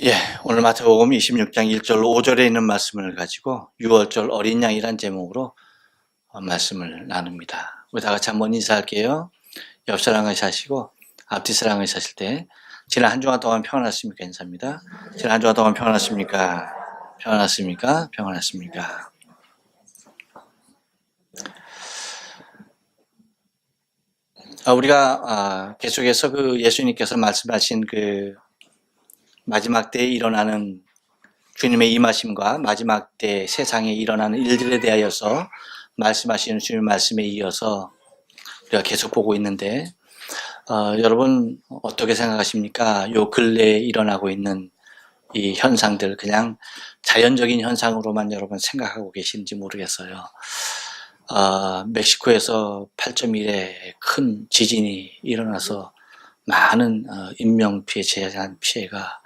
예, 오늘 마태복음 26장 1절 5절에 있는 말씀을 가지고 6월절 어린 양이란 제목으로 말씀을 나눕니다. 우리 다 같이 한번 인사할게요. 옆 사람을 사시고 앞뒤 사람을 사실 때 지난 한 주간 동안 평안하십니까? 인사입니다. 지난 한 주간 동안 평안하십니까? 평안하십니까? 평안하십니까? 우리가 계속해서 그 예수님께서 말씀하신 그 마지막 때에 일어나는 주님의 임하심과 마지막 때 세상에 일어나는 일들에 대하여서 말씀하시는 주님의 말씀에 이어서 우리가 계속 보고 있는데 여러분 어떻게 생각하십니까? 요 근래에 일어나고 있는 이 현상들 그냥 자연적인 현상으로만 여러분 생각하고 계신지 모르겠어요. 멕시코에서 8.1의 큰 지진이 일어나서 많은 인명피해, 재산 피해가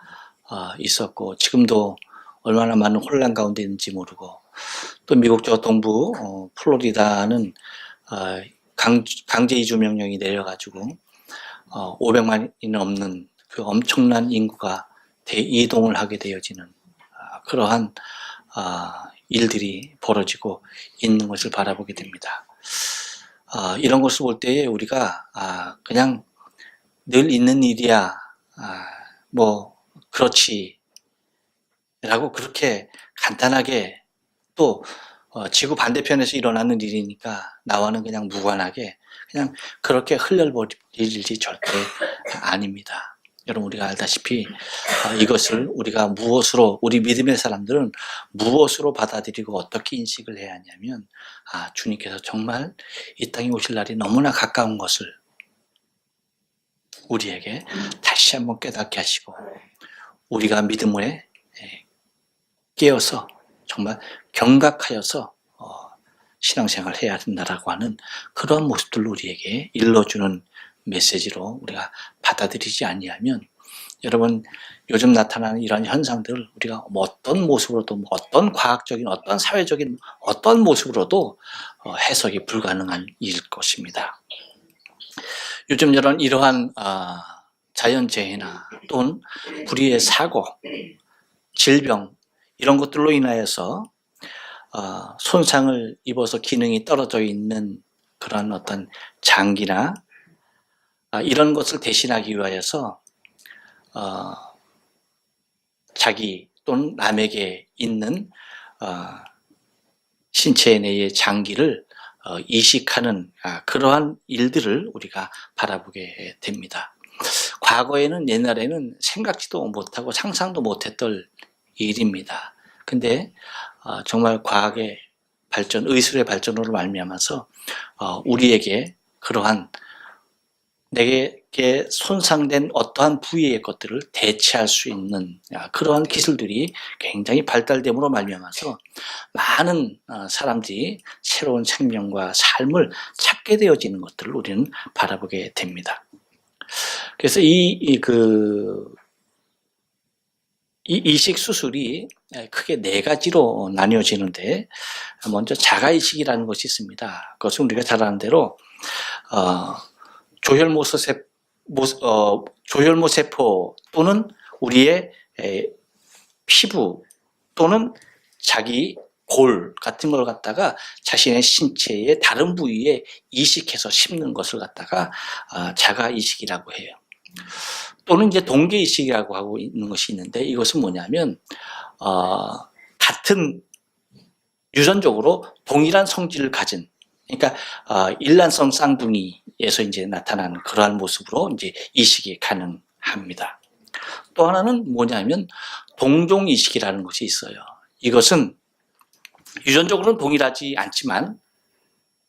있었고 지금도 얼마나 많은 혼란 가운데 있는지 모르고 또 미국 저 동부 플로리다는 강제 이주 명령이 내려가지고 500만이 넘는 그 엄청난 인구가 대이동을 하게 되어지는 그러한 일들이 벌어지고 있는 것을 바라보게 됩니다. 이런 것을 볼 때에 우리가 그냥 늘 있는 일이야 뭐 그렇지 라고 그렇게 간단하게 또 지구 반대편에서 일어나는 일이니까 나와는 그냥 무관하게 그냥 그렇게 흘려버릴 일이 절대 아닙니다. 여러분 우리가 알다시피 이것을 우리가 무엇으로 우리 믿음의 사람들은 무엇으로 받아들이고 어떻게 인식을 해야 하냐면 주님께서 정말 이 땅에 오실 날이 너무나 가까운 것을 우리에게 다시 한번 깨닫게 하시고 우리가 믿음에 깨어서 정말 경각하여서 신앙생활을 해야 된다라고 하는 그러한 모습들을 우리에게 일러주는 메시지로 우리가 받아들이지 아니하면 여러분 요즘 나타나는 이런 현상들을 우리가 어떤 모습으로도 어떤 과학적인 어떤 사회적인 어떤 모습으로도 해석이 불가능한 일일 것입니다. 요즘 이러한 자연재해나 또는 불의의 사고, 질병 이런 것들로 인하여서 손상을 입어서 기능이 떨어져 있는 그런 어떤 장기나 이런 것을 대신하기 위하여서 자기 또는 남에게 있는 신체 내의 장기를 이식하는 그러한 일들을 우리가 바라보게 됩니다. 과거에는 옛날에는 생각지도 못하고 상상도 못했던 일입니다. 근데 정말 과학의 발전, 의술의 발전으로 말미암아서 우리에게 그러한 내게 손상된 어떠한 부위의 것들을 대체할 수 있는 그러한 기술들이 굉장히 발달됨으로 말미암아서 많은 사람들이 새로운 생명과 삶을 찾게 되어지는 것들을 우리는 바라보게 됩니다. 그래서 이 이식 수술이 크게 네 가지로 나뉘어지는데 먼저 자가이식이라는 것이 있습니다. 그것은 우리가 잘 아는 대로 조혈모 세포 또는 우리의 피부 또는 자기 골 같은 걸 갖다가 자신의 신체의 다른 부위에 이식해서 심는 것을 갖다가 자가이식이라고 해요. 또는 이제 동계이식이라고 하고 있는 것이 있는데 이것은 뭐냐면 같은 유전적으로 동일한 성질을 가진 그러니까 일란성 쌍둥이에서 이제 나타나는 그러한 모습으로 이제 이식이 가능합니다. 또 하나는 뭐냐면 동종 이식이라는 것이 있어요. 이것은 유전적으로는 동일하지 않지만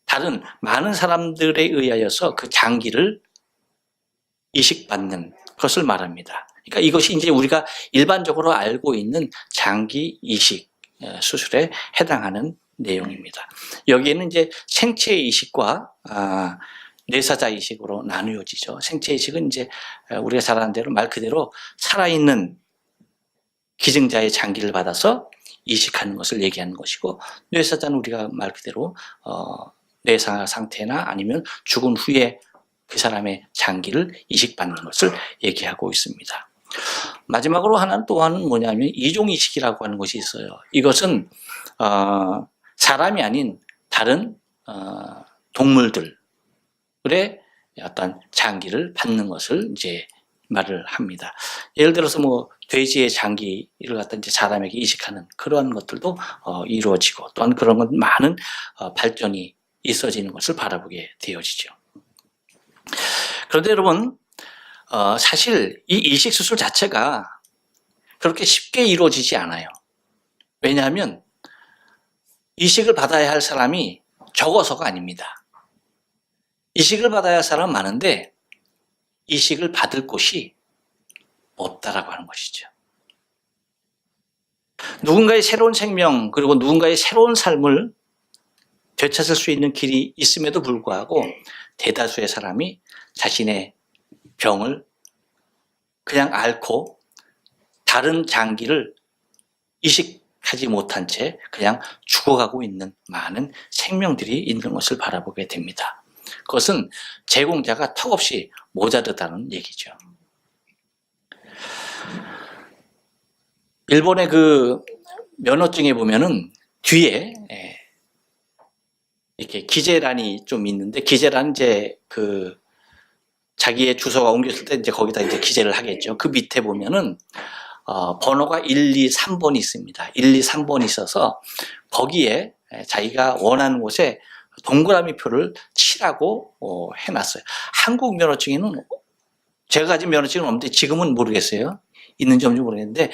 다른 많은 사람들에 의하여서 그 장기를 이식받는 것을 말합니다. 그러니까 이것이 이제 우리가 일반적으로 알고 있는 장기 이식 수술에 해당하는 내용입니다. 여기에는 이제 생체 이식과 뇌사자 이식으로 나누어지죠. 생체 이식은 이제 우리가 잘 아는 대로 말 그대로 살아있는 기증자의 장기를 받아서 이식하는 것을 얘기하는 것이고 뇌사자는 우리가 말 그대로 뇌사 상태나 아니면 죽은 후에 그 사람의 장기를 이식받는 것을 얘기하고 있습니다. 마지막으로 하나는 또한 뭐냐면 이종이식이라고 하는 것이 있어요. 이것은 사람이 아닌 다른 동물들의 어떤 장기를 받는 것을 이제 말을 합니다. 예를 들어서 뭐 돼지의 장기를 갖다 이제 사람에게 이식하는 그러한 것들도 이루어지고 또한 그런 건 많은 발전이 있어지는 것을 바라보게 되어지죠. 그런데 여러분 사실 이 이식 수술 자체가 그렇게 쉽게 이루어지지 않아요. 왜냐하면 이식을 받아야 할 사람이 적어서가 아닙니다. 이식을 받아야 할 사람은 많은데 이식을 받을 곳이 없다라고 하는 것이죠. 누군가의 새로운 생명 그리고 누군가의 새로운 삶을 되찾을 수 있는 길이 있음에도 불구하고 대다수의 사람이 자신의 병을 그냥 앓고 다른 장기를 이식하지 못한 채 그냥 죽어가고 있는 많은 생명들이 있는 것을 바라보게 됩니다. 그것은 제공자가 턱없이 모자르다는 얘기죠. 일본의 그 면허증에 보면은 뒤에 이렇게 기재란이 좀 있는데 기재란 이제 그 자기의 주소가 옮겼을 때 이제 거기다 이제 기재를 하겠죠. 그 밑에 보면은 번호가 1, 2, 3번이 있습니다. 1, 2, 3번이 있어서 거기에 자기가 원하는 곳에 동그라미 표를 치라고 해놨어요. 한국 면허증에는 제가 가진 면허증은 없는데 지금은 모르겠어요. 있는지 없는지 모르겠는데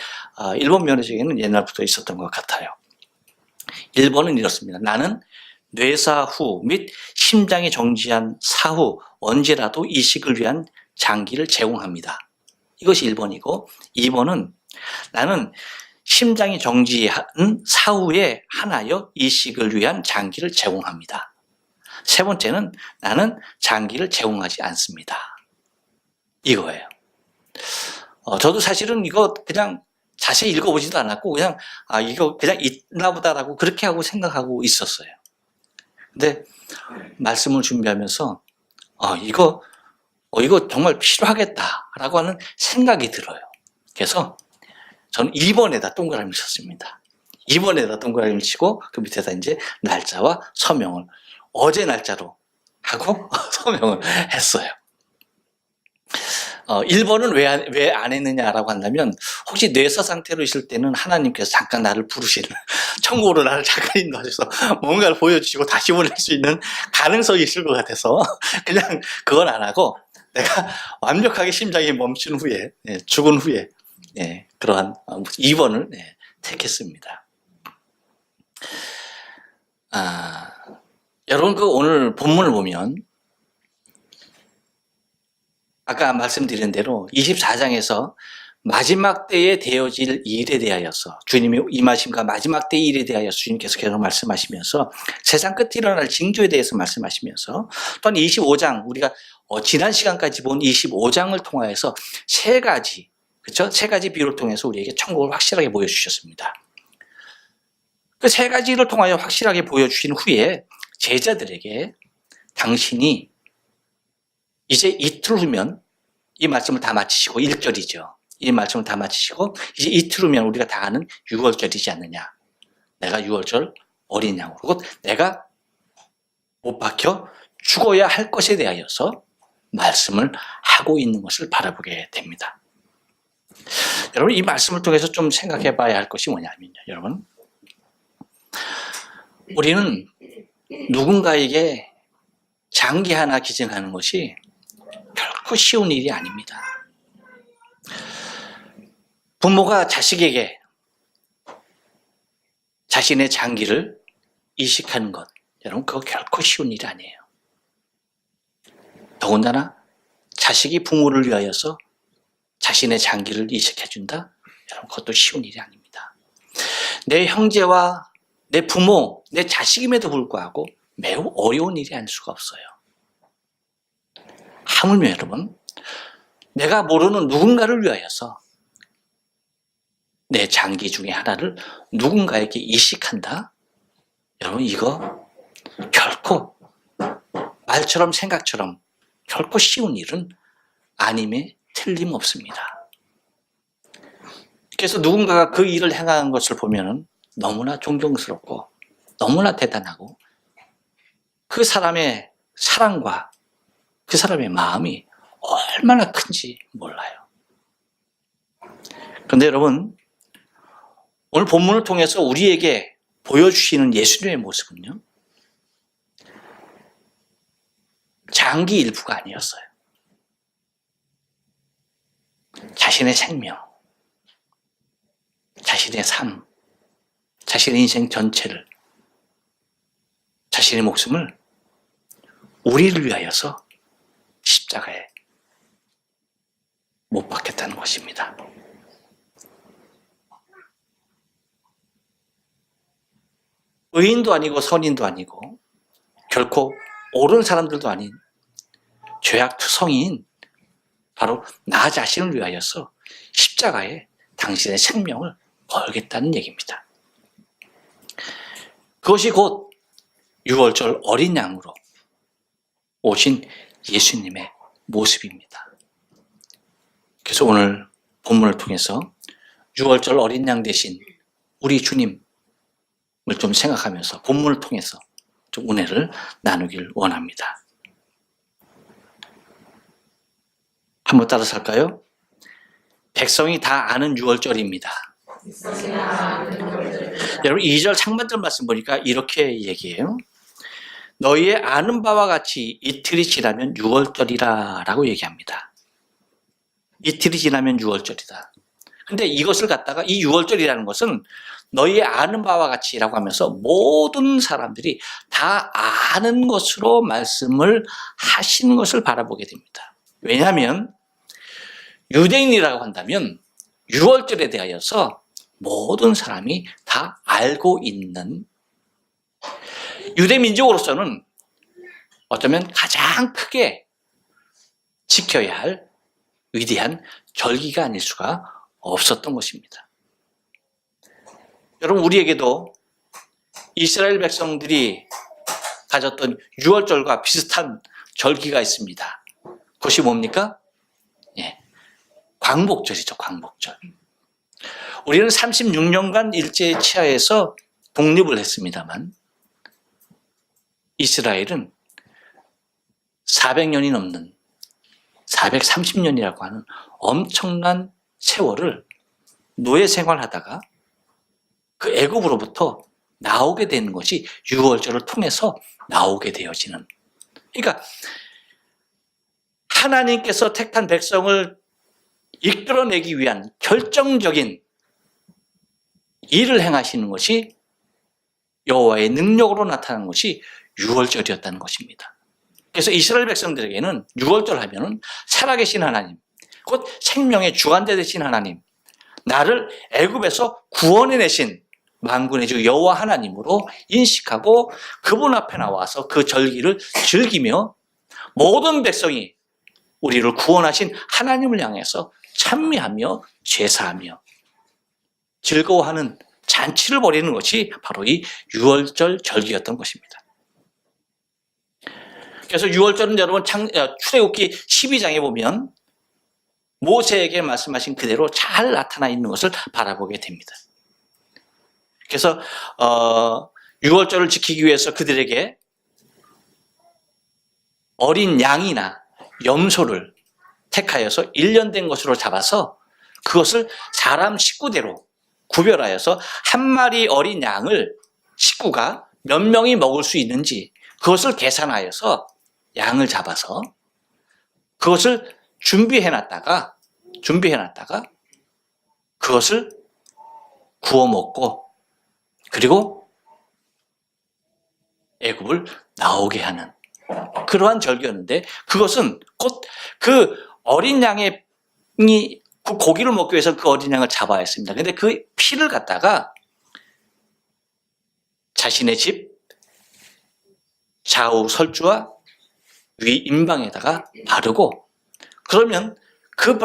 일본 면허증에는 옛날부터 있었던 것 같아요. 1번은 이렇습니다. 나는 뇌사 후 및 심장이 정지한 사후 언제라도 이식을 위한 장기를 제공합니다. 이것이 1번이고 2번은 나는 심장이 정지한 사후에 하나여 이식을 위한 장기를 제공합니다. 세 번째는 나는 장기를 제공하지 않습니다. 이거예요. 저도 사실은 이거 그냥 자세히 읽어보지도 않았고 그냥 이거 그냥 있나 보다라고 그렇게 하고 생각하고 있었어요. 근데 말씀을 준비하면서 이거 정말 필요하겠다라고 하는 생각이 들어요. 그래서 저는 2번에다 동그라미를 쳤습니다. 2번에다 동그라미를 치고 그 밑에다 이제 날짜와 서명을 어제 날짜로 하고 서명을 했어요. 1번은 왜 안 했느냐라고 한다면 혹시 뇌사 상태로 있을 때는 하나님께서 잠깐 나를 부르시는 천국으로 나를 잠깐 인도하셔서 뭔가를 보여주시고 다시 보낼 수 있는 가능성이 있을 것 같아서 그냥 그건 안 하고 내가 완벽하게 심장이 멈춘 후에 죽은 후에 그러한 2번을 택했습니다. 여러분 그 오늘 본문을 보면 아까 말씀드린 대로 24장에서 마지막 때에 되어질 일에 대하여서 주님이 임하심과 마지막 때의 일에 대하여서 주님께서 계속 말씀하시면서 세상 끝에 일어날 징조에 대해서 말씀하시면서 또한 25장 우리가 지난 시간까지 본 25장을 통하여서 세 가지 비유를 통해서 우리에게 천국을 확실하게 보여주셨습니다. 그 세 가지를 통하여 확실하게 보여주신 후에 제자들에게 당신이 이제 이틀 후면 이 말씀을 다 마치시고 1절이죠. 이 말씀을 다 마치시고 이제 이틀 후면 우리가 다 아는 6월절이지 않느냐. 내가 6월절 어린 양으로 그리고 내가 못 박혀 죽어야 할 것에 대하여서 말씀을 하고 있는 것을 바라보게 됩니다. 여러분 이 말씀을 통해서 좀 생각해 봐야 할 것이 뭐냐면요. 여러분 우리는 누군가에게 장기 하나 기증하는 것이 결코 쉬운 일이 아닙니다. 부모가 자식에게 자신의 장기를 이식하는 것, 여러분 그거 결코 쉬운 일이 아니에요. 더군다나 자식이 부모를 위하여서 자신의 장기를 이식해준다? 여러분 그것도 쉬운 일이 아닙니다. 내 형제와 내 부모, 내 자식임에도 불구하고 매우 어려운 일이 아닐 수가 없어요. 하물며 여러분 내가 모르는 누군가를 위하여서 내 장기 중에 하나를 누군가에게 이식한다? 여러분 이거 결코 말처럼 생각처럼 결코 쉬운 일은 아님에 틀림없습니다. 그래서 누군가가 그 일을 행한 것을 보면은 너무나 존경스럽고 너무나 대단하고 그 사람의 사랑과 그 사람의 마음이 얼마나 큰지 몰라요. 그런데 여러분, 오늘 본문을 통해서 우리에게 보여주시는 예수님의 모습은요, 장기 일부가 아니었어요. 자신의 생명, 자신의 삶, 자신의 인생 전체를, 자신의 목숨을 우리를 위하여서 십자가에 못 박혔다는 것입니다. 의인도 아니고 선인도 아니고 결코 옳은 사람들도 아닌 죄악투성이인 바로 나 자신을 위하여서 십자가에 당신의 생명을 걸겠다는 얘기입니다. 그것이 곧 6월절 어린 양으로 오신 예수님의 모습입니다. 그래서 오늘 본문을 통해서 6월절 어린 양 대신 우리 주님을 좀 생각하면서 본문을 통해서 좀 은혜를 나누길 원합니다. 한번 따라서 할까요? 백성이 다 아는 6월절입니다. 여러분 2절 상반절 말씀 보니까 이렇게 얘기해요. 너희의 아는 바와 같이 이틀이 지나면 6월절이라 라고 얘기합니다. 이틀이 지나면 6월절이다. 근데 이것을 갖다가 이 6월절이라는 것은 너희의 아는 바와 같이라고 하면서 모든 사람들이 다 아는 것으로 말씀을 하시는 것을 바라보게 됩니다. 왜냐하면 유대인이라고 한다면 6월절에 대하여서 모든 사람이 다 알고 있는 유대 민족으로서는 어쩌면 가장 크게 지켜야 할 위대한 절기가 아닐 수가 없었던 것입니다. 여러분 우리에게도 이스라엘 백성들이 가졌던 6월절과 비슷한 절기가 있습니다. 그것이 뭡니까? 광복절이죠. 광복절. 우리는 36년간 일제 치하에서 독립을 했습니다만 이스라엘은 400년이 넘는 430년이라고 하는 엄청난 세월을 노예 생활하다가 그 애굽으로부터 나오게 되는 것이 6월절을 통해서 나오게 되어지는. 그러니까 하나님께서 택한 백성을 이끌어내기 위한 결정적인 일을 행하시는 것이 여호와의 능력으로 나타나는 것이 6월절이었다는 것입니다. 그래서 이스라엘 백성들에게는 6월절 하면은 살아계신 하나님, 곧 생명의 주관자 되신 하나님, 나를 애굽에서 구원해내신 만군의 주 여호와 하나님으로 인식하고 그분 앞에 나와서 그 절기를 즐기며 모든 백성이 우리를 구원하신 하나님을 향해서 찬미하며 제사하며 즐거워하는 잔치를 벌이는 것이 바로 이 6월절 절기였던 것입니다. 그래서 6월절은 여러분 출애굽기 12장에 보면 모세에게 말씀하신 그대로 잘 나타나 있는 것을 바라보게 됩니다. 그래서 6월절을 지키기 위해서 그들에게 어린 양이나 염소를 택하여서 1년 된 것으로 잡아서 그것을 사람 식구대로 구별하여서 한 마리 어린 양을 식구가 몇 명이 먹을 수 있는지 그것을 계산하여서 양을 잡아서 그것을 준비해놨다가 그것을 구워 먹고 그리고 애굽을 나오게 하는 그러한 절기였는데 그것은 곧 그 어린 양의 그 고기를 먹기 위해서 그 어린 양을 잡아야 했습니다. 그런데 그 피를 갖다가 자신의 집 좌우 설주와 위 임방에다가 바르고 그러면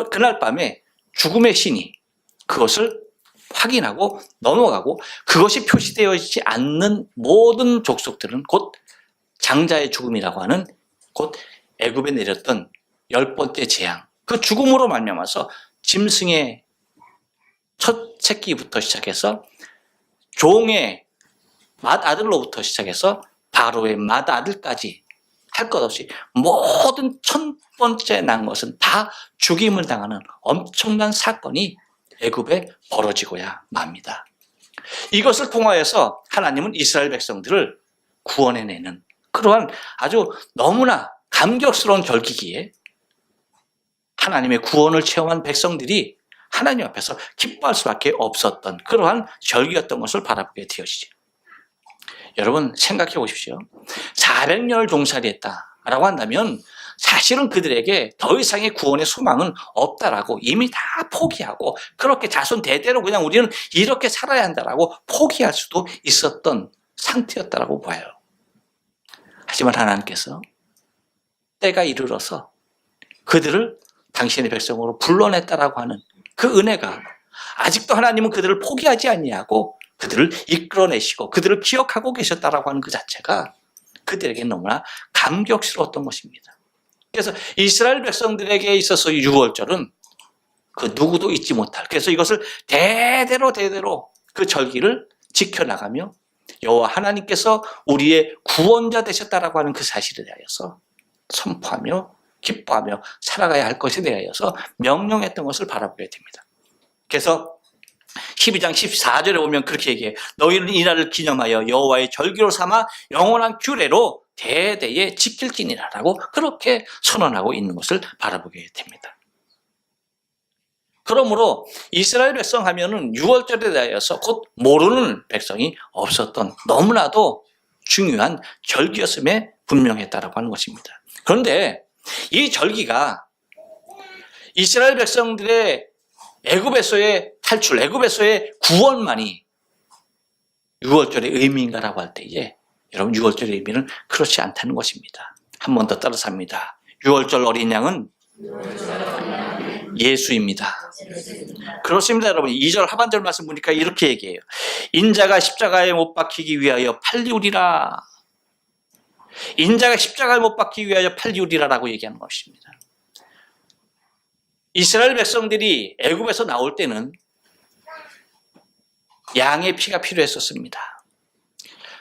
그날 밤에 죽음의 신이 그것을 확인하고 넘어가고 그것이 표시되어 있지 않는 모든 족속들은 곧 장자의 죽음이라고 하는 곧 애굽에 내렸던 10번째 재앙 그 죽음으로 말미암아서 짐승의 첫 새끼부터 시작해서 종의 맏아들로부터 시작해서 바로의 맏아들까지 할 것 없이 모든 첫 번째 난 것은 다 죽임을 당하는 엄청난 사건이 애굽에 벌어지고야 맙니다. 이것을 통하여서 하나님은 이스라엘 백성들을 구원해내는 그러한 아주 너무나 감격스러운 절기기에 하나님의 구원을 체험한 백성들이 하나님 앞에서 기뻐할 수밖에 없었던 그러한 절기였던 것을 바라보게 되어지죠. 여러분 생각해 보십시오. 400년을 종살이했다라고 한다면 사실은 그들에게 더 이상의 구원의 소망은 없다라고 이미 다 포기하고 그렇게 자손 대대로 그냥 우리는 이렇게 살아야 한다라고 포기할 수도 있었던 상태였다라고 봐요. 하지만 하나님께서 때가 이르러서 그들을 당신의 백성으로 불러냈다라고 하는 그 은혜가 아직도 하나님은 그들을 포기하지 아니하고 그들을 이끌어내시고 그들을 기억하고 계셨다라고 하는 그 자체가 그들에게 너무나 감격스러웠던 것입니다. 그래서 이스라엘 백성들에게 있어서 6월절은 그 누구도 잊지 못할 그래서 이것을 대대로 그 절기를 지켜나가며 여호와 하나님께서 우리의 구원자 되셨다라고 하는 그 사실에 대하여서 선포하며 기뻐하며 살아가야 할 것에 대하여서 명령했던 것을 바라보게 됩니다. 그래서 12장 14절에 보면 그렇게 얘기해요. 너희는 이날을 기념하여 여호와의 절기로 삼아 영원한 규례로 대대에 지킬지니라 라고 그렇게 선언하고 있는 것을 바라보게 됩니다. 그러므로 이스라엘 백성 하면은 6월절에 대하여서 곧 모르는 백성이 없었던 너무나도 중요한 절기였음에 분명했다라고 하는 것입니다. 그런데 이 절기가 이스라엘 백성들의 애굽에서의 탈출, 애굽에서의 구원만이 6월절의 의미인가라고 할 때에 여러분 6월절의 의미는 그렇지 않다는 것입니다. 한 번 더 따라서 합니다. 6월절 어린 양은 예수입니다. 그렇습니다, 여러분. 2절 하반절 말씀 보니까 이렇게 얘기해요. 인자가 십자가에 못 박히기 위하여 팔리우리라. 인자가 십자가에 못 박히기 위하여 팔리우리라라고 얘기하는 것입니다. 이스라엘 백성들이 애굽에서 나올 때는 양의 피가 필요했었습니다.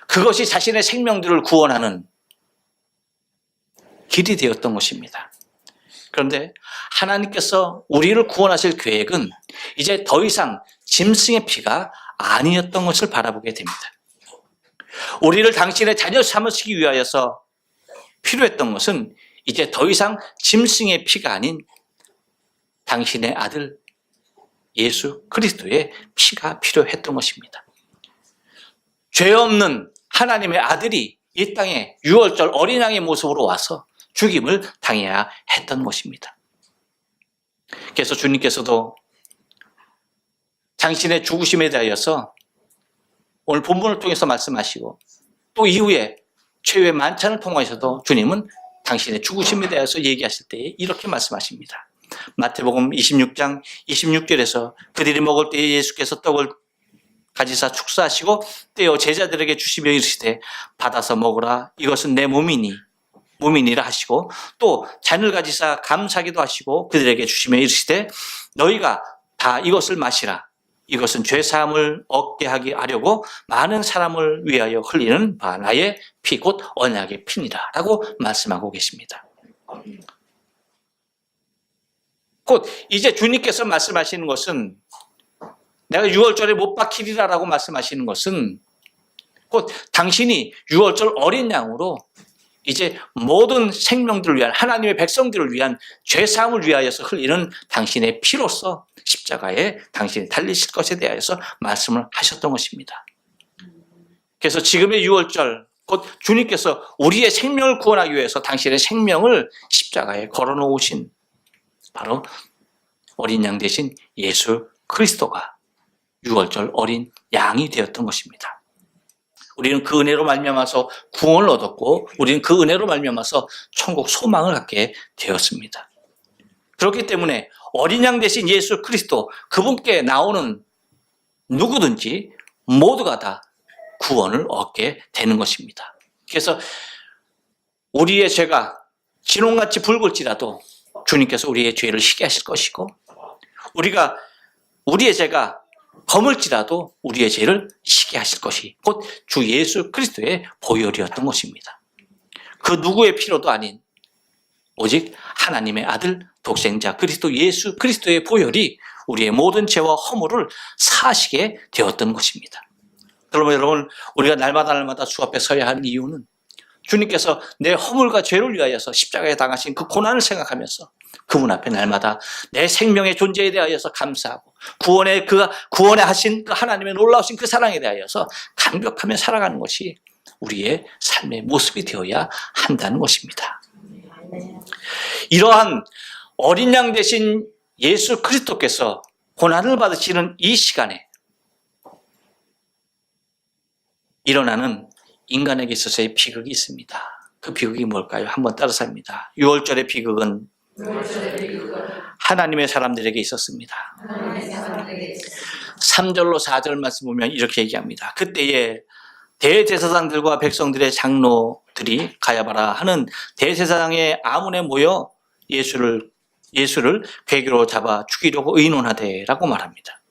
그것이 자신의 생명들을 구원하는 길이 되었던 것입니다. 그런데 하나님께서 우리를 구원하실 계획은 이제 더 이상 짐승의 피가 아니었던 것을 바라보게 됩니다. 우리를 당신의 자녀 삼으시기 위하여서 필요했던 것은 이제 더 이상 짐승의 피가 아닌 당신의 아들 예수 그리스도의 피가 필요했던 것입니다. 죄 없는 하나님의 아들이 이 땅에 6월절 어린 양의 모습으로 와서 죽임을 당해야 했던 것입니다. 그래서 주님께서도 당신의 죽으심에 대하여서 오늘 본문을 통해서 말씀하시고 또 이후에 최후의 만찬을 통하셔도 주님은 당신의 죽으심에 대해서 얘기하실 때 이렇게 말씀하십니다. 마태복음 26장 26절에서 그들이 먹을 때에 예수께서 떡을 가지사 축사하시고 떼어 제자들에게 주시며 이르시되 받아서 먹으라 이것은 내 몸이니라 하시고 또 잔을 가지사 감사기도 하시고 그들에게 주시며 이르시되 너희가 다 이것을 마시라 이것은 죄사함을 얻게 하려고 많은 사람을 위하여 흘리는 바 나의 피 곧 언약의 피니라 라고 말씀하고 계십니다. 곧 이제 주님께서 말씀하시는 것은 내가 6월절에 못 박히리라라고 말씀하시는 것은 곧 당신이 6월절 어린 양으로 이제 모든 생명들을 위한 하나님의 백성들을 위한 죄사함을 위하여서 흘리는 당신의 피로서 십자가에 당신이 달리실 것에 대하여서 말씀을 하셨던 것입니다. 그래서 지금의 6월절 곧 주님께서 우리의 생명을 구원하기 위해서 당신의 생명을 십자가에 걸어놓으신 바로 어린 양 대신 예수 그리스도가 6월절 어린 양이 되었던 것입니다. 우리는 그 은혜로 말미암아서 구원을 얻었고 우리는 그 은혜로 말미암아서 천국 소망을 갖게 되었습니다. 그렇기 때문에 어린 양 대신 예수 그리스도 그분께 나오는 누구든지 모두가 다 구원을 얻게 되는 것입니다. 그래서 우리의 죄가 진홍같이 붉을지라도 주님께서 우리의 죄를 희게 하실 것이고 우리의 죄가 검을지라도 우리의 죄를 시게 하실 것이 곧 주 예수 그리스도의 보혈이었던 것입니다. 그 누구의 필요도 아닌 오직 하나님의 아들 독생자 그리스도 예수 그리스도의 보혈이 우리의 모든 죄와 허물을 사하시게 되었던 것입니다. 여러분, 우리가 날마다 주 앞에 서야 하는 이유는 주님께서 내 허물과 죄를 위하여서 십자가에 당하신 그 고난을 생각하면서 그분 앞에 날마다 내 생명의 존재에 대하여서 감사하고 구원에 하신 그 하나님의 놀라우신 그 사랑에 대하여서 감격하며 살아가는 것이 우리의 삶의 모습이 되어야 한다는 것입니다. 이러한 어린 양 되신 예수 그리스도께서 고난을 받으시는 이 시간에 일어나는 인간에게 있어서의 비극이 있습니다. 그 비극이 뭘까요? 한번 따라서 합니다. 6월절의 비극은 하나님의 사람들에게 있었습니다. 3절로 4절 말씀 보면 이렇게 얘기합니다. 그때에 대제사장들과 백성들의 장로들이 가야바라 하는 대제사장의 아문에 모여 예수를 괴기로 잡아 죽이려고 의논하되라고 말합니다.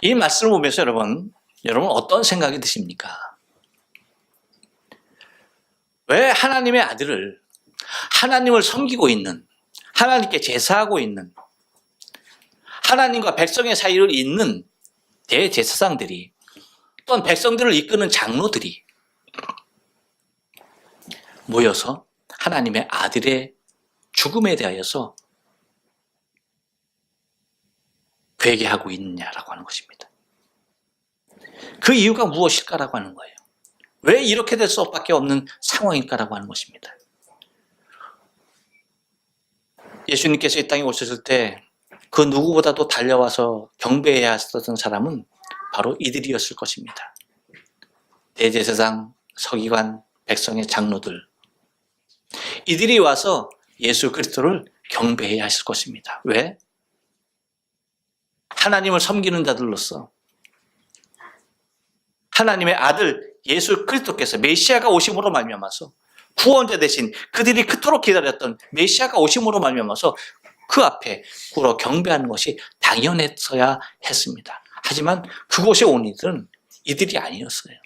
이 말씀을 보면서 여러분 어떤 생각이 드십니까? 왜 하나님의 아들을 하나님을 섬기고 있는, 하나님께 제사하고 있는, 하나님과 백성의 사이를 잇는 대제사장들이 또한 백성들을 이끄는 장로들이 모여서 하나님의 아들의 죽음에 대하여서 회개하고 있느냐라고 하는 것입니다. 그 이유가 무엇일까라고 하는 거예요. 왜 이렇게 될 수밖에 없는 상황일까라고 하는 것입니다. 예수님께서 이 땅에 오셨을 때 그 누구보다도 달려와서 경배해야 했었던 사람은 바로 이들이었을 것입니다. 대제사장, 서기관, 백성의 장로들, 이들이 와서 예수 그리스도를 경배해야 했을 것입니다. 왜? 하나님을 섬기는 자들로서 하나님의 아들 예수 그리스도께서 메시아가 오심으로 말미암아서 구원자 대신 그들이 그토록 기다렸던 메시아가 오심으로 말미암아서 그 앞에 꿇어 경배하는 것이 당연했어야 했습니다. 하지만 그곳에 온 이들은 이들이 아니었어요.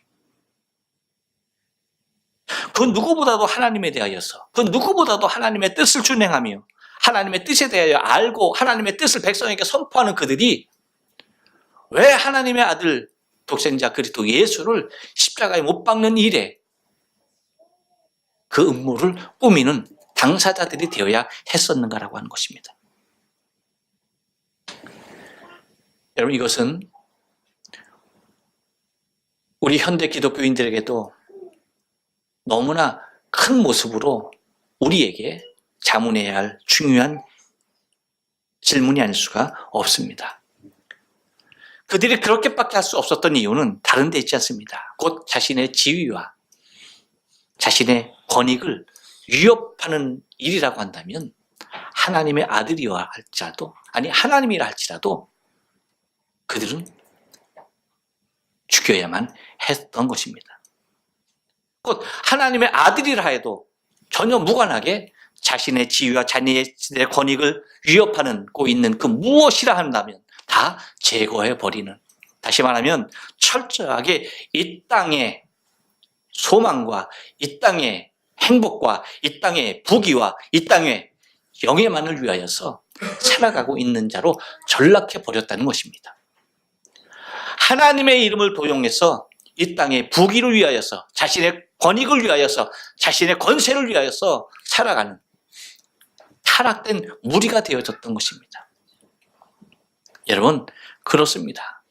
그 누구보다도 하나님에 대하여서, 그 누구보다도 하나님의 뜻을 준행하며 하나님의 뜻에 대하여 알고 하나님의 뜻을 백성에게 선포하는 그들이 왜 하나님의 아들 독생자 그리스도 예수를 십자가에 못 박는 일에 그 음모를 꾸미는 당사자들이 되어야 했었는가라고 하는 것입니다. 여러분, 이것은 우리 현대 기독교인들에게도 너무나 큰 모습으로 우리에게 자문해야 할 중요한 질문이 아닐 수가 없습니다. 그들이 그렇게밖에 할 수 없었던 이유는 다른 데 있지 않습니다. 곧 자신의 지위와 자신의 권익을 위협하는 일이라고 한다면 하나님의 아들이라 할지라도, 아니 하나님이라 할지라도 그들은 죽여야만 했던 것입니다. 곧 하나님의 아들이라 해도 전혀 무관하게 자신의 지위와 자신의 권익을 위협하고 있는 그 무엇이라 한다면 다 제거해버리는, 다시 말하면 철저하게 이 땅의 소망과 이 땅의 행복과 이 땅의 부귀와 이 땅의 영예만을 위하여서 살아가고 있는 자로 전락해버렸다는 것입니다. 하나님의 이름을 도용해서 이 땅의 부귀를 위하여서, 자신의 권익을 위하여서, 자신의 권세를 위하여서 살아가는 타락된 무리가 되어졌던 것입니다. 여러분, 그렇습니다.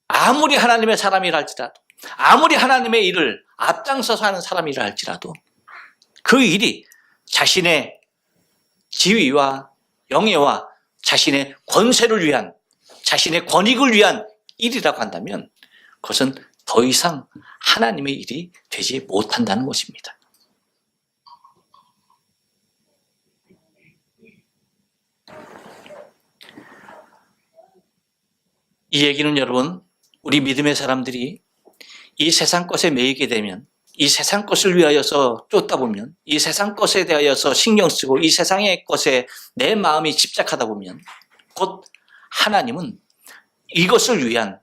아무리 하나님의 사람이라 할지라도, 아무리 하나님의 일을 앞장서서 하는 사람이라 할지라도 그 일이 자신의 지위와 영예와 자신의 권세를 위한, 자신의 권익을 위한 일이라고 한다면 그것은 더 이상 하나님의 일이 되지 못한다는 것입니다. 이 얘기는 여러분, 우리 믿음의 사람들이 이 세상 것에 매이게 되면, 이 세상 것을 위하여서 쫓다 보면, 이 세상 것에 대하여서 신경 쓰고 이 세상의 것에 내 마음이 집착하다 보면 곧 하나님은 이것을 위한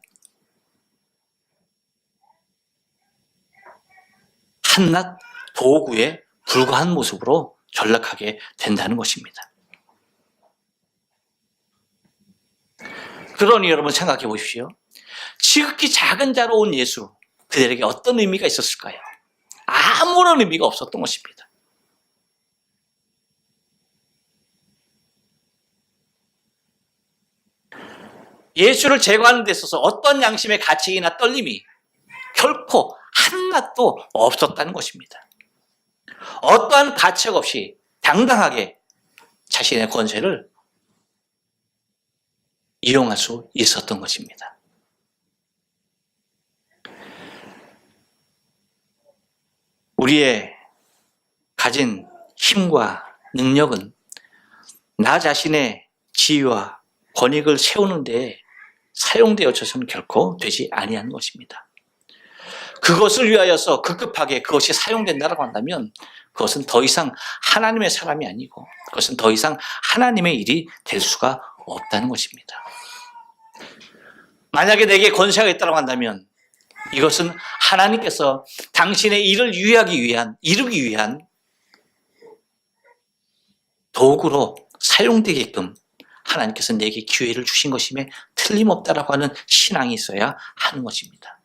한낱 도구에 불과한 모습으로 전락하게 된다는 것입니다. 그러니 여러분 생각해 보십시오. 지극히 작은 자로 온 예수, 그들에게 어떤 의미가 있었을까요? 아무런 의미가 없었던 것입니다. 예수를 제거하는 데 있어서 어떤 양심의 가책이나 떨림이 결코 한낱도 없었다는 것입니다. 어떠한 가책 없이 당당하게 자신의 권세를 이용할 수 있었던 것입니다. 우리의 가진 힘과 능력은 나 자신의 지위와 권익을 세우는 데 사용되어져서는 결코 되지 아니하는 것입니다. 그것을 위하여서 급급하게 그것이 사용된다고 한다면 그것은 더 이상 하나님의 사람이 아니고 그것은 더 이상 하나님의 일이 될 수가 없다는 것입니다. 만약에 내게 권세가 있다고 한다면 이것은 하나님께서 당신의 일을 이루기 위한 도구로 사용되게끔 하나님께서 내게 기회를 주신 것임에 틀림없다라고 하는 신앙이 있어야 하는 것입니다.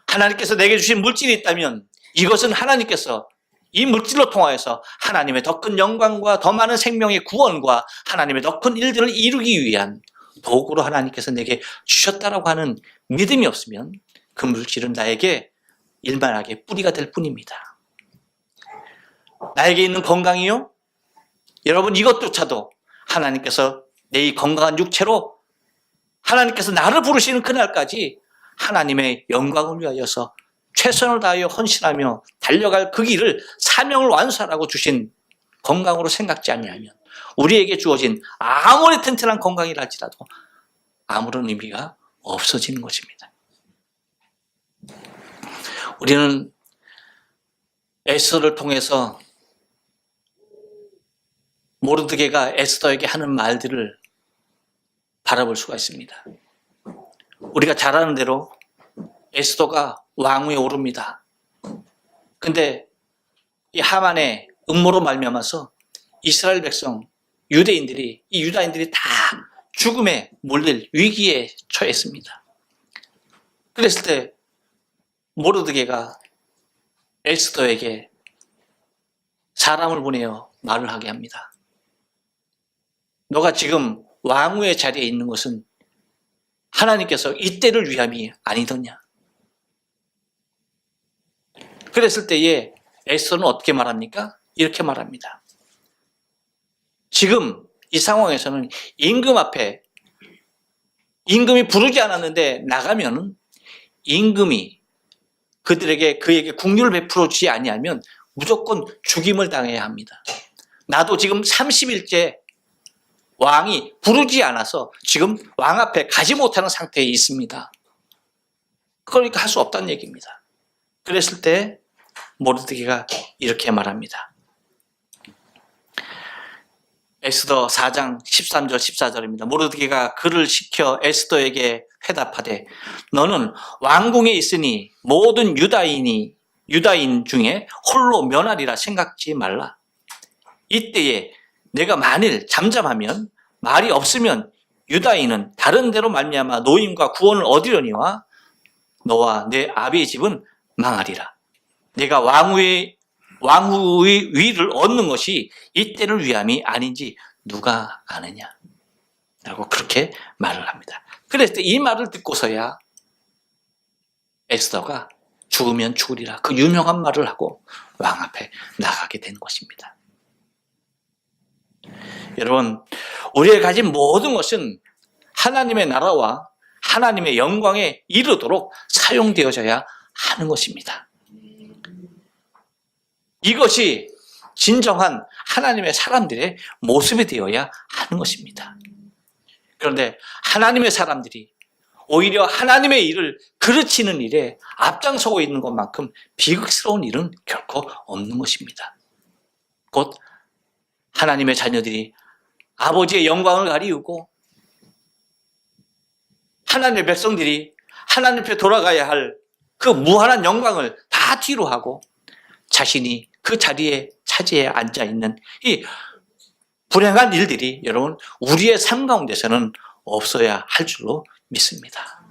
하나님께서 내게 주신 물질이 있다면 이것은 하나님께서 이 물질로 통하여서 하나님의 더 큰 영광과 더 많은 생명의 구원과 하나님의 더 큰 일들을 이루기 위한 도구로 하나님께서 내게 주셨다라고 하는 믿음이 없으면 그 물질은 나에게 일만하게 뿌리가 될 뿐입니다. 나에게 있는 건강이요? 여러분 이것조차도 하나님께서 내 이 건강한 육체로 하나님께서 나를 부르시는 그날까지 하나님의 영광을 위하여서 최선을 다하여 헌신하며 달려갈 그 길을 사명을 완수하라고 주신 건강으로 생각지 아니하면 우리에게 주어진 아무리 튼튼한 건강이라 할지라도 아무런 의미가 없어지는 것입니다. 우리는 에스더를 통해서 모르드게가 에스더에게 하는 말들을 바라볼 수가 있습니다. 우리가 잘 아는 대로 에스더가 왕위에 오릅니다. 근데 이 하만의 음모로 말미암아서 이스라엘 백성, 이 유다인들이 다 죽음에 몰릴 위기에 처했습니다. 그랬을 때 모르드게가 에스더에게 사람을 보내어 말을 하게 합니다. 너가 지금 왕후의 자리에 있는 것은 하나님께서 이때를 위함이 아니더냐. 그랬을 때에 에스더는 어떻게 말합니까? 이렇게 말합니다. 지금 이 상황에서는 임금이 부르지 않았는데 나가면은 임금이 그에게 국률을 베풀어 주지 아니하면 무조건 죽임을 당해야 합니다. 나도 지금 30일째 왕이 부르지 않아서 지금 왕 앞에 가지 못하는 상태에 있습니다. 그러니까 할 수 없다는 얘기입니다. 그랬을 때 모르드게가 이렇게 말합니다. 에스더 4장 13절 14절입니다. 모르드게가 그를 시켜 에스더에게 회답하되 너는 왕궁에 있으니 모든 유다인 중에 홀로 면하리라 생각지 말라. 이때에 내가 만일 잠잠하면 말이 없으면 유다인은 다른 데로 말미암아 노임과 구원을 얻으려니와 너와 내 아비의 집은 망하리라. 내가 왕후의 위를 얻는 것이 이때를 위함이 아닌지 누가 아느냐 라고 그렇게 말을 합니다. 그랬을 때 이 말을 듣고서야 에스더가 죽으면 죽으리라 그 유명한 말을 하고 왕 앞에 나가게 된 것입니다. 여러분, 우리가 가진 모든 것은 하나님의 나라와 하나님의 영광에 이르도록 사용되어져야 하는 것입니다. 이것이 진정한 하나님의 사람들의 모습이 되어야 하는 것입니다. 그런데 하나님의 사람들이 오히려 하나님의 일을 그르치는 일에 앞장서고 있는 것만큼 비극스러운 일은 결코 없는 것입니다. 곧 하나님의 자녀들이 아버지의 영광을 가리우고 하나님의 백성들이 하나님 앞에 돌아가야 할 그 무한한 영광을 다 뒤로 하고 자신이 그 자리에 차지해 앉아 있는 이 불행한 일들이 여러분 우리의 삶 가운데서는 없어야 할 줄로 믿습니다.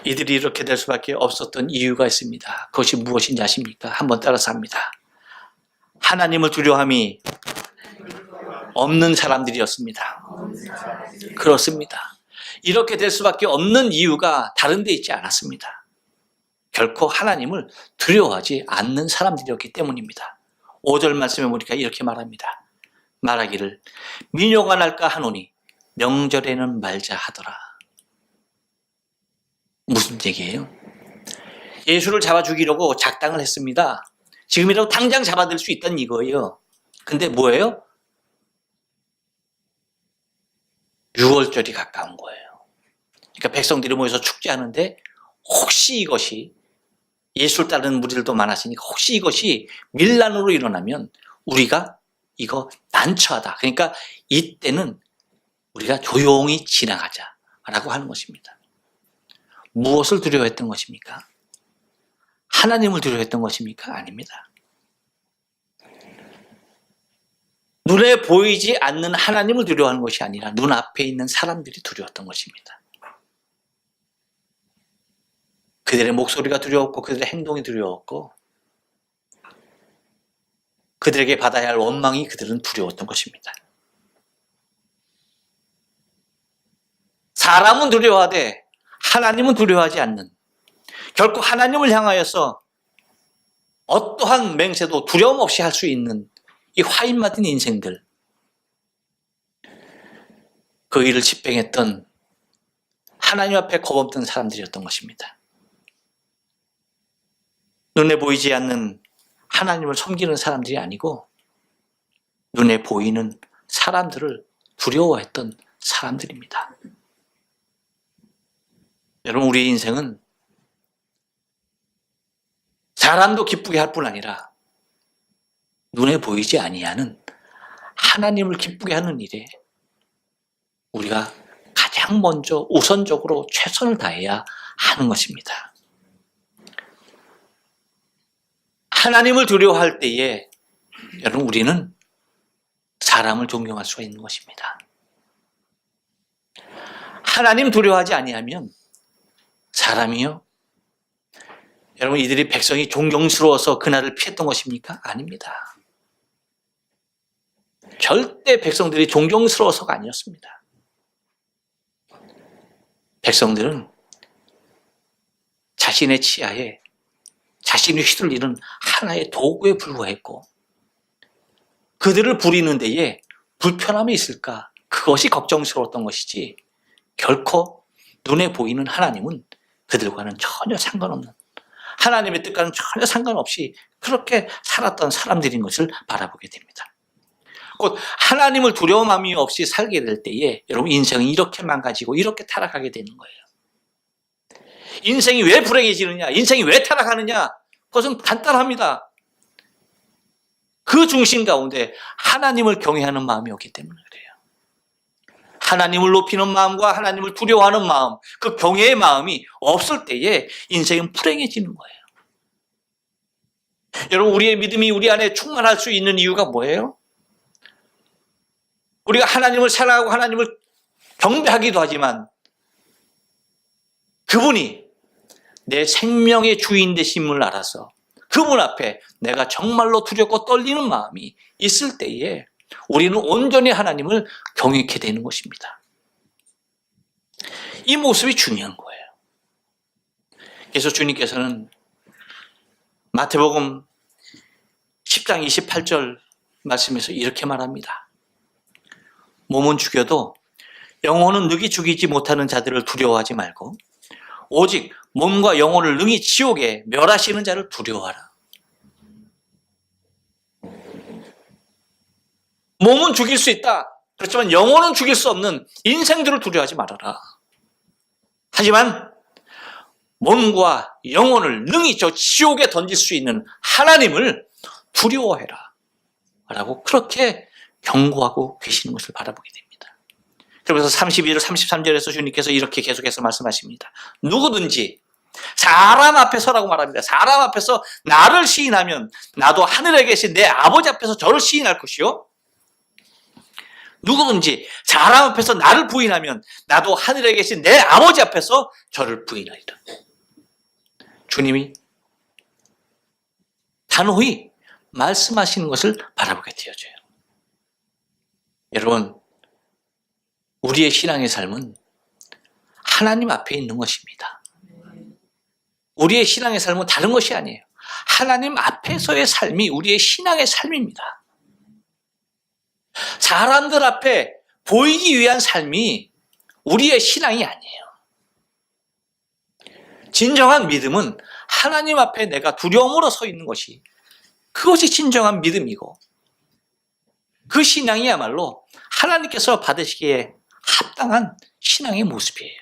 이들이 이렇게 될 수밖에 없었던 이유가 있습니다. 그것이 무엇인지 아십니까? 한번 따라서 합니다. 하나님을 두려워함이 없는 사람들이었습니다. 그렇습니다. 이렇게 될 수밖에 없는 이유가 다른 데 있지 않았습니다. 결코 하나님을 두려워하지 않는 사람들이었기 때문입니다. 5절 말씀에 보니까 이렇게 말합니다. 말하기를 민요가 날까 하노니 명절에는 말자 하더라. 무슨 얘기예요? 예수를 잡아 죽이려고 작당을 했습니다. 지금이라도 당장 잡아들 수 있다는 이거예요. 근데 뭐예요? 6월절이 가까운 거예요. 그러니까 백성들이 모여서 축제하는데 혹시 이것이 예수를 따르는 무리들도 많았으니까 혹시 이것이 밀란으로 일어나면 우리가 이거 난처하다. 그러니까 이때는 우리가 조용히 지나가자라고 하는 것입니다. 무엇을 두려워했던 것입니까? 하나님을 두려워했던 것입니까? 아닙니다. 눈에 보이지 않는 하나님을 두려워하는 것이 아니라 눈앞에 있는 사람들이 두려웠던 것입니다. 그들의 목소리가 두려웠고 그들의 행동이 두려웠고 그들에게 받아야 할 원망이 그들은 두려웠던 것입니다. 사람은 두려워하되 하나님은 두려워하지 않는, 결코 하나님을 향하여서 어떠한 맹세도 두려움 없이 할 수 있는 이 화인맞은 인생들, 그 일을 집행했던 하나님 앞에 겁없던 사람들이었던 것입니다. 눈에 보이지 않는 하나님을 섬기는 사람들이 아니고 눈에 보이는 사람들을 두려워했던 사람들입니다. 여러분, 우리의 인생은 사람도 기쁘게 할 뿐 아니라 눈에 보이지 아니하는 하나님을 기쁘게 하는 일에 우리가 가장 먼저 우선적으로 최선을 다해야 하는 것입니다. 하나님을 두려워할 때에 여러분 우리는 사람을 존경할 수가 있는 것입니다. 하나님 두려워하지 아니하면 사람이요, 여러분 이들이 백성이 존경스러워서 그날을 피했던 것입니까? 아닙니다. 절대 백성들이 존경스러워서가 아니었습니다. 백성들은 자신의 치하에 자신이 휘둘리는 하나의 도구에 불과했고 그들을 부리는 데에 불편함이 있을까? 그것이 걱정스러웠던 것이지 결코 눈에 보이는 하나님은 그들과는 전혀 상관없는, 하나님의 뜻과는 전혀 상관없이 그렇게 살았던 사람들인 것을 바라보게 됩니다. 곧 하나님을 두려움함이 없이 살게 될 때에 여러분 인생은 이렇게 망가지고 이렇게 타락하게 되는 거예요. 인생이 왜 불행해지느냐, 인생이 왜 타락하느냐, 그것은 간단합니다. 그 중심 가운데 하나님을 경외하는 마음이 없기 때문에 그래요. 하나님을 높이는 마음과 하나님을 두려워하는 마음, 그 경외의 마음이 없을 때에 인생은 불행해지는 거예요. 여러분, 우리의 믿음이 우리 안에 충만할 수 있는 이유가 뭐예요? 우리가 하나님을 사랑하고 하나님을 경배하기도 하지만 그분이 내 생명의 주인 되심을 알아서 그분 앞에 내가 정말로 두렵고 떨리는 마음이 있을 때에 우리는 온전히 하나님을 경외하게 되는 것입니다. 이 모습이 중요한 거예요. 그래서 주님께서는 마태복음 10장 28절 말씀에서 이렇게 말합니다. 몸은 죽여도 영혼은 능히 죽이지 못하는 자들을 두려워하지 말고 오직 몸과 영혼을 능히 지옥에 멸하시는 자를 두려워하라. 몸은 죽일 수 있다. 그렇지만 영혼은 죽일 수 없는 인생들을 두려워하지 말아라. 하지만 몸과 영혼을 능히 저 지옥에 던질 수 있는 하나님을 두려워해라. 라고 그렇게 경고하고 계시는 것을 바라보게 됩니다. 그러면서 32절, 33절에서 주님께서 이렇게 계속해서 말씀하십니다. 누구든지 사람 앞에서라고 말합니다. 사람 앞에서 나를 시인하면 나도 하늘에 계신 내 아버지 앞에서 저를 시인할 것이요. 누구든지 사람 앞에서 나를 부인하면 나도 하늘에 계신 내 아버지 앞에서 저를 부인하리라. 주님이 단호히 말씀하시는 것을 바라보게 되어져요. 여러분, 우리의 신앙의 삶은 하나님 앞에 있는 것입니다. 우리의 신앙의 삶은 다른 것이 아니에요. 하나님 앞에서의 삶이 우리의 신앙의 삶입니다. 사람들 앞에 보이기 위한 삶이 우리의 신앙이 아니에요. 진정한 믿음은 하나님 앞에 내가 두려움으로 서 있는 것이, 그것이 진정한 믿음이고, 그 신앙이야말로 하나님께서 받으시기에 합당한 신앙의 모습이에요.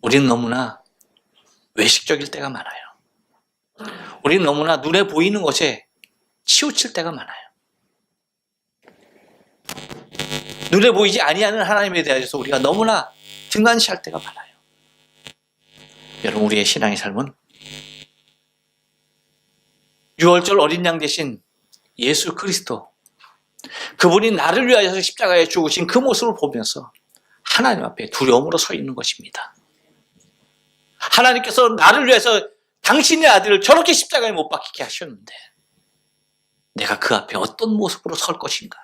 우리는 너무나 외식적일 때가 많아요. 우리는 너무나 눈에 보이는 것에 치우칠 때가 많아요. 눈에 보이지 아니하는 하나님에 대해서 우리가 너무나 등한시할 때가 많아요. 여러분, 우리의 신앙의 삶은 유월절 어린 양 대신 예수 그리스도, 그분이 나를 위하여서 십자가에 죽으신 그 모습을 보면서 하나님 앞에 두려움으로 서 있는 것입니다. 하나님께서 나를 위해서 당신의 아들을 저렇게 십자가에 못 박히게 하셨는데 내가 그 앞에 어떤 모습으로 설 것인가?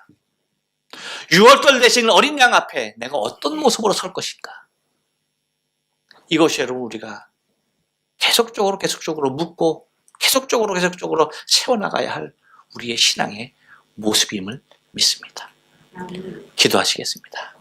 유월절 대신 어린 양 앞에 내가 어떤 모습으로 설 것인가? 이것이 여러분, 우리가 계속적으로 묻고 계속적으로 세워나가야 할 우리의 신앙의 모습임을 믿습니다. 기도하시겠습니다.